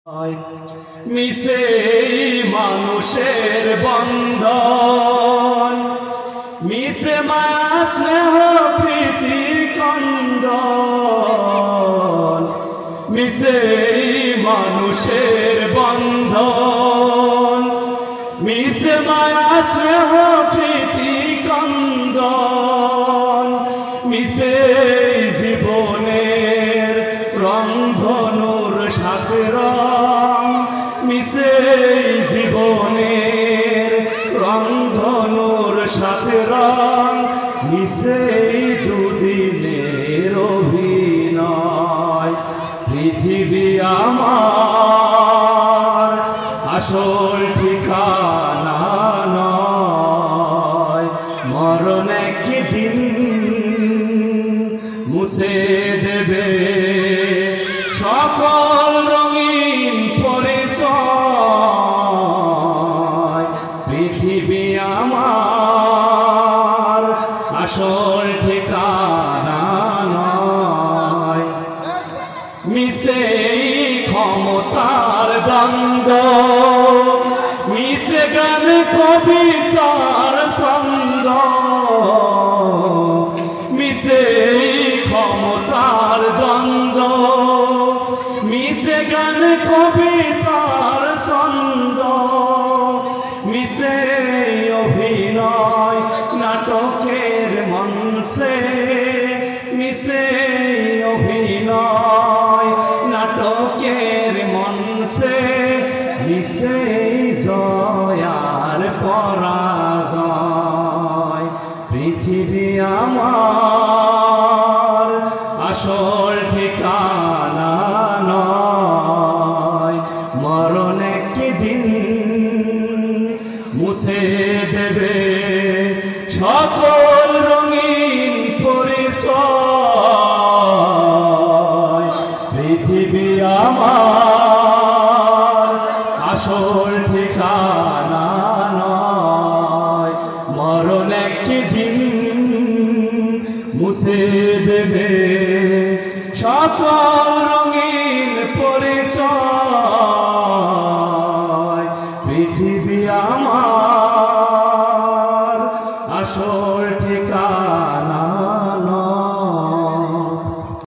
মিশে মানুষের বন্ধন, মিশে মায়া স্নেহ প্রীতি কন্দন, মিশে মানুষের বন্ধন, মিশে মায়া স্নেহ প্রীতি কন্দন, মিশে জীবনের রংধনুর সাথে রং, মিশে জীবনের রংধনুর সাথে রং, মিশে দুদিনের অভিনয়। পৃথিবী আমার আসল ঠিকানা নয়, মরণ একদিন মুছে দেবে সকল রঙিন পরিচয়। পৃথিবী আমার আসল ঠিকানা নয়, মিশে ক্ষমতার দ্বন্দ্ব, মিশে গান কবিতার ছন্দ, মিশে ক্ষমতার দ্বন্দ্ব, মিশে গান কবিতার ছন্দ, মিশে অভিনয় নাটকের মঞ্চে, মিশে অভিনয় নাটকের মঞ্চে, মিশে জয় আর পরাজয়। পৃথিবী আমার আসল ঠিকানা নয়, মরণ একদিন মুছে দেবে সকল রঙিন পরিচয়। পৃথিবী আমার আসল ঠিকানা নয়, মরণ একদিন মুছে দেবে সকল